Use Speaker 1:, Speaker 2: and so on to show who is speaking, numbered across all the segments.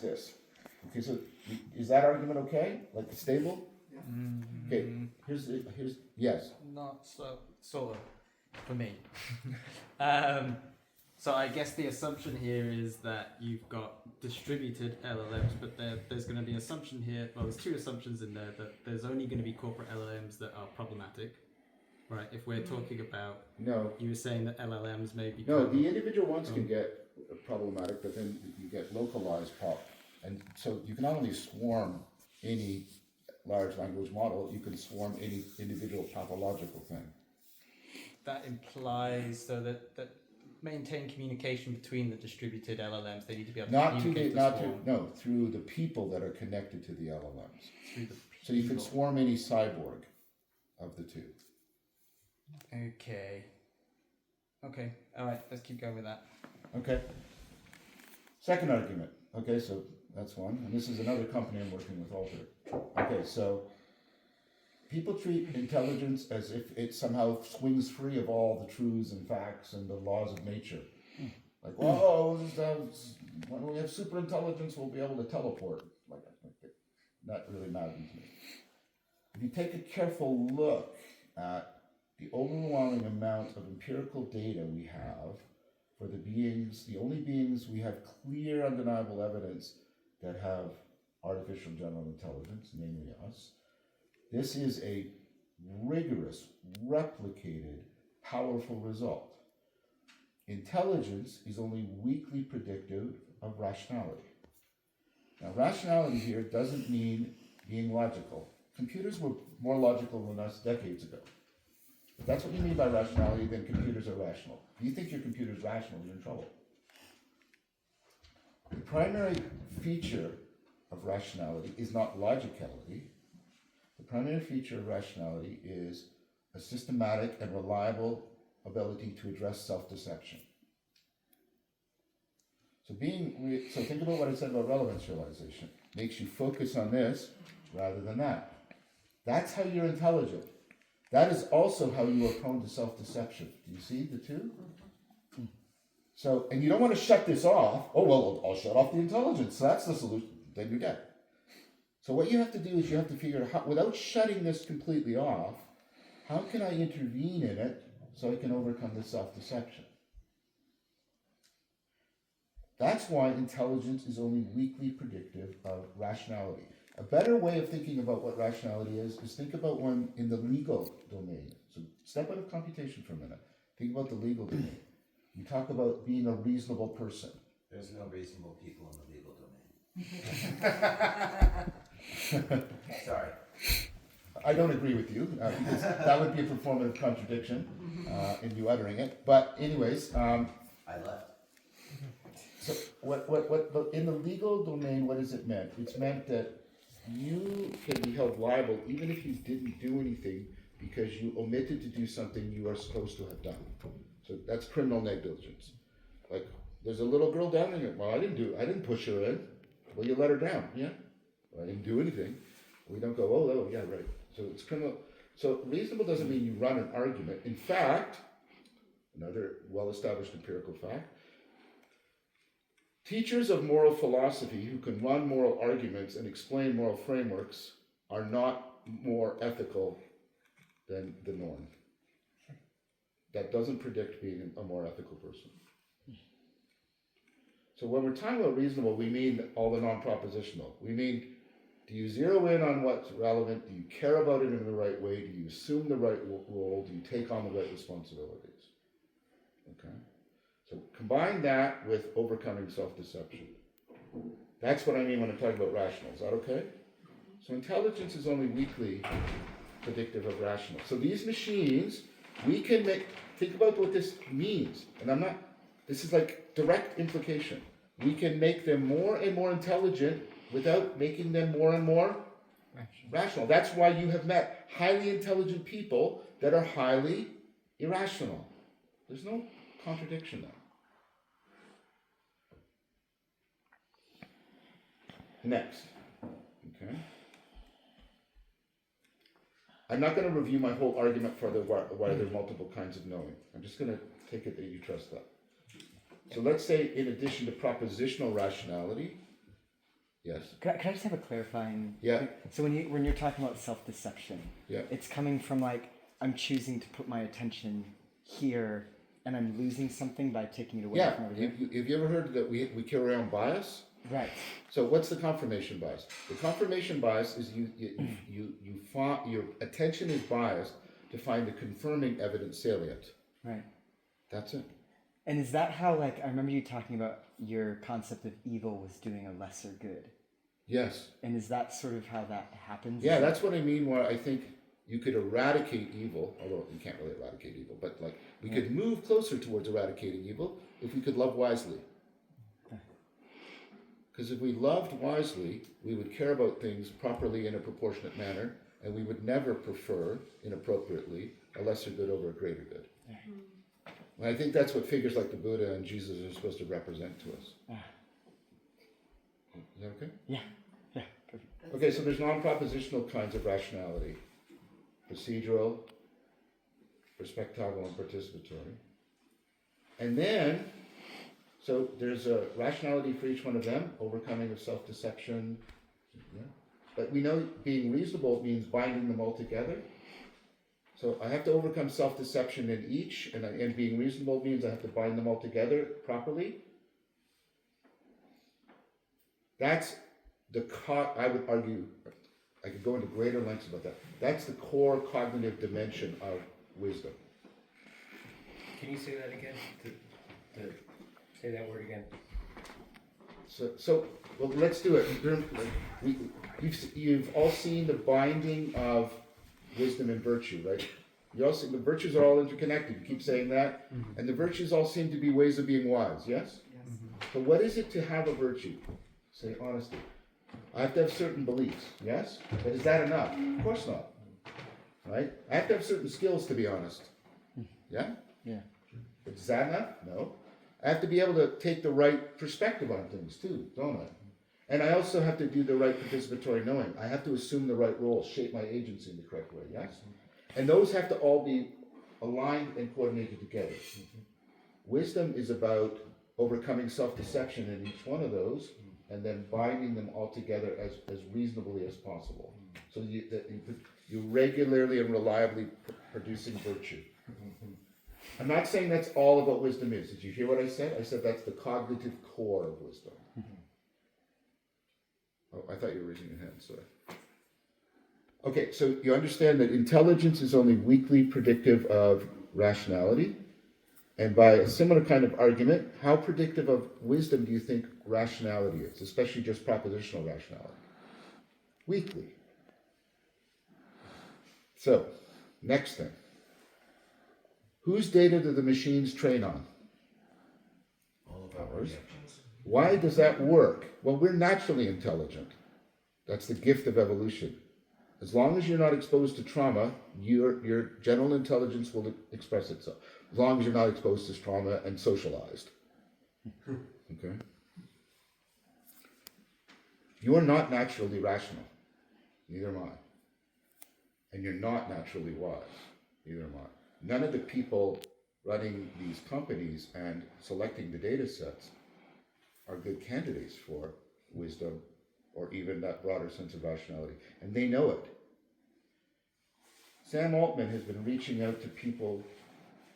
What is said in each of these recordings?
Speaker 1: this. Okay, so is that argument okay? Like stable? Okay, here's yes.
Speaker 2: Not so, sort of, for me. So I guess the assumption here is that you've got distributed LLMs, but there's going to be an assumption here, well, there's two assumptions in there, that there's only going to be corporate LLMs that are problematic, right? If we're talking about,
Speaker 1: No.
Speaker 2: you were saying that LLMs may be...
Speaker 1: No, the individual ones can get problematic, but then you get localized pop. And so you can not only swarm any large language model, you can swarm any individual pathological thing.
Speaker 2: That implies, so that maintain communication between the distributed LLMs, they need to be able to communicate
Speaker 1: through the people that are connected to the LLMs.
Speaker 2: Through the
Speaker 1: So you can swarm any cyborg of the two.
Speaker 2: Okay, all right, let's keep going with that.
Speaker 1: Okay. Second argument. Okay, so that's one. And this is another company I'm working with, Alter. Okay, so people treat intelligence as if it somehow swings free of all the truths and facts and the laws of nature. Like, when we have super intelligence, we'll be able to teleport. Like, that really matters to me. If you take a careful look at the overwhelming amount of empirical data we have for the only beings we have clear, undeniable evidence that have artificial general intelligence, namely us, this is a rigorous, replicated, powerful result. Intelligence is only weakly predictive of rationality. Now, rationality here doesn't mean being logical. Computers were more logical than us decades ago. If that's what you mean by rationality, then computers are rational. If you think your computer's rational, you're in trouble. The primary feature of rationality is not logicality. The primary feature of rationality is a systematic and reliable ability to address self-deception. So think about what I said about relevance realization. Makes you focus on this rather than that. That's how you're intelligent. That is also how you are prone to self-deception. Do you see the two? So, and you don't want to shut this off. Oh, well, I'll shut off the intelligence. So that's the solution. Then you're dead. So what you have to do is you have to figure out how, without shutting this completely off, how can I intervene in it so I can overcome the self-deception? That's why intelligence is only weakly predictive of rationality. A better way of thinking about what rationality is think about one in the legal domain. So step out of computation for a minute. Think about the legal domain. You talk about being a reasonable person.
Speaker 3: There's no reasonable people in the legal domain. Sorry.
Speaker 1: I don't agree with you, because that would be a performative contradiction in you uttering it. But anyways,
Speaker 3: I left.
Speaker 1: So what in the legal domain, what does it mean? It's meant that you can be held liable even if you didn't do anything because you omitted to do something you are supposed to have done. So that's criminal negligence. Like, there's a little girl down there. Well, I didn't push her in. Well, you let her down. Yeah. Well, I didn't do anything. We don't go, oh, yeah, right. So it's criminal. So reasonable doesn't mean you run an argument. In fact, another well-established empirical fact, teachers of moral philosophy who can run moral arguments and explain moral frameworks are not more ethical than the norm. That doesn't predict being a more ethical person. So when we're talking about reasonable, we mean all the non-propositional. We mean, do you zero in on what's relevant? Do you care about it in the right way? Do you assume the right role? Do you take on the right responsibilities? Okay. So combine that with overcoming self-deception. That's what I mean when I'm talking about rational. Is that okay? So intelligence is only weakly predictive of rational. So these machines, we can think about what this means. And this is like direct implication. We can make them more and more intelligent without making them more and more rational. That's why you have met highly intelligent people that are highly irrational. There's no contradiction there. Next, okay. I'm not going to review my whole argument for why there are multiple kinds of knowing. I'm just going to take it that you trust that. So let's say in addition to propositional rationality, Yes.
Speaker 4: Can I just have a clarifying?
Speaker 1: Yeah.
Speaker 4: So when you're talking about self-deception,
Speaker 1: Yeah.
Speaker 4: it's coming from like I'm choosing to put my attention here, and I'm losing something by taking it away
Speaker 1: Yeah.
Speaker 4: from over here.
Speaker 1: Have you ever heard that we carry around bias?
Speaker 4: Right.
Speaker 1: So what's the confirmation bias? The confirmation bias is you find your attention is biased to find the confirming evidence salient.
Speaker 4: Right.
Speaker 1: That's it.
Speaker 4: And is that how, like, I remember you talking about your concept of evil was doing a lesser good?
Speaker 1: Yes.
Speaker 4: And is that sort of how that happens?
Speaker 1: Yeah, that's what I mean. Where I think you could eradicate evil, although you can't really eradicate evil, but like we could move closer towards eradicating evil if we could love wisely. Because if we loved wisely, we would care about things properly in a proportionate manner, and we would never prefer, inappropriately, a lesser good over a greater good. And I think that's what figures like the Buddha and Jesus are supposed to represent to us. Is that okay?
Speaker 4: Yeah. Yeah. Perfect.
Speaker 1: Okay, so there's non-propositional kinds of rationality. Procedural, perspectival, and participatory. And then, so there's a rationality for each one of them, overcoming of self-deception. Yeah. But we know being reasonable means binding them all together. So I have to overcome self-deception in each, and being reasonable means I have to bind them all together properly. That's I would argue, I could go into greater lengths about that. That's the core cognitive dimension of wisdom.
Speaker 5: Can you say that again? To say that word again.
Speaker 1: So well, let's do it. You've all seen the binding of wisdom and virtue, right? You all see the virtues are all interconnected. You keep saying that, and the virtues all seem to be ways of being wise. Yes.
Speaker 6: Yes.
Speaker 1: So what is it to have a virtue? Say honesty. I have to have certain beliefs. Yes, but is that enough? Of course not. Right? I have to have certain skills to be honest. Yeah.
Speaker 4: Yeah.
Speaker 1: But is that enough? No. I have to be able to take the right perspective on things too, don't I? And I also have to do the right participatory knowing. I have to assume the right role, shape my agency in the correct way, yes? And those have to all be aligned and coordinated together. Wisdom is about overcoming self-deception in each one of those and then binding them all together as reasonably as possible. So you're regularly and reliably producing virtue. I'm not saying that's all of what wisdom is. Did you hear what I said? I said that's the cognitive core of wisdom. Oh, I thought you were raising your hand, sorry. Okay, so you understand that intelligence is only weakly predictive of rationality. And by a similar kind of argument, how predictive of wisdom do you think rationality is, especially just propositional rationality? Weakly. So, next thing. Whose data do the machines train on?
Speaker 3: All of our
Speaker 1: Ours.
Speaker 3: projections.
Speaker 1: Why does that work? Well, we're naturally intelligent. That's the gift of evolution. As long as you're not exposed to trauma, your general intelligence will express itself. As long as you're not exposed to trauma and socialized. Okay? You are not naturally rational. Neither am I. And you're not naturally wise. Neither am I. None of the people running these companies and selecting the data sets are good candidates for wisdom or even that broader sense of rationality. And they know it. Sam Altman has been reaching out to people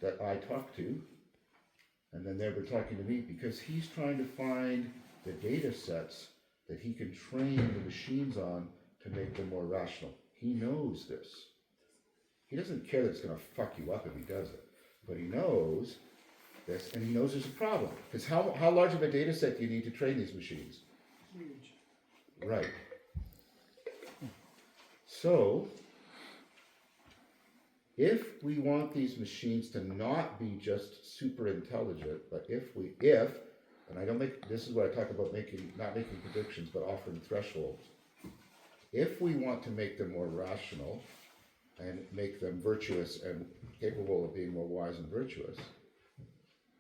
Speaker 1: that I talk to, and then they were talking to me because he's trying to find the data sets that he can train the machines on to make them more rational. He knows this. He doesn't care that it's going to fuck you up if he does it, but he knows this, and he knows there's a problem. Because how large of a data set do you need to train these machines?
Speaker 6: Huge.
Speaker 1: Right. So, if we want these machines to not be just super intelligent, but and I don't make, this is where I talk about not making predictions, but offering thresholds. If we want to make them more rational and make them virtuous and capable of being more wise and virtuous,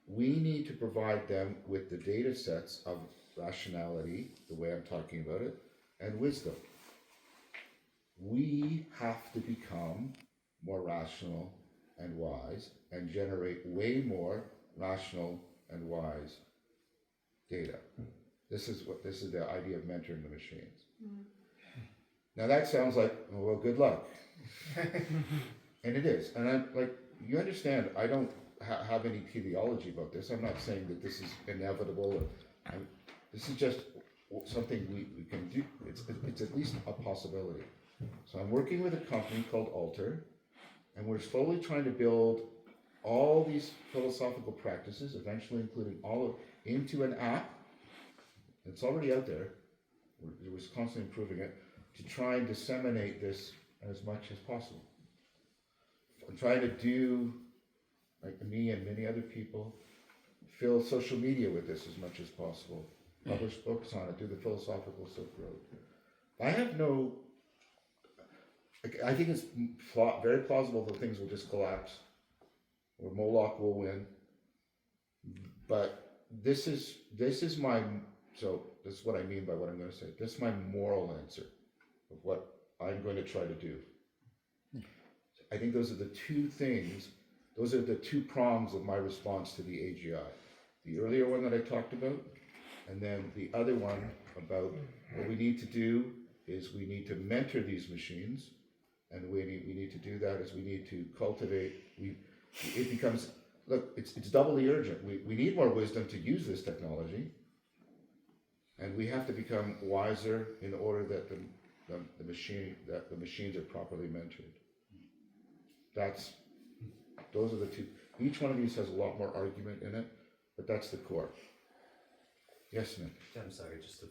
Speaker 1: we need to provide them with the data sets of rationality, the way I'm talking about it, and wisdom. We have to become more rational and wise and generate way more rational and wise data. This is the idea of mentoring the machines. Now that sounds like, well, good luck. And it is. And I'm like, you understand, I don't have any teleology about this. I'm not saying that this is inevitable. This is just something we can do. It's at least a possibility. So I'm working with a company called Alter, and we're slowly trying to build all these philosophical practices, eventually including into an app. It's already out there. We're constantly improving it to try and disseminate this as much as possible. I'm trying to do, like me and many other people, fill social media with this as much as possible. Publish books on it, do the philosophical Silk Road. I think it's very plausible that things will just collapse, or Moloch will win. But this is what I mean by what I'm going to say. This is my moral answer of what I'm going to try to do. I think those are the two things, those are the two prongs of my response to the AGI. The earlier one that I talked about, and then the other one about what we need to do is we need to mentor these machines, and the way we need to do that is we need to cultivate, it becomes, look, it's doubly urgent. We need more wisdom to use this technology, and we have to become wiser in order that the machines are properly mentored. Those are the two. Each one of these has a lot more argument in it, but that's the core. Yes, Nick.
Speaker 5: I'm sorry, just to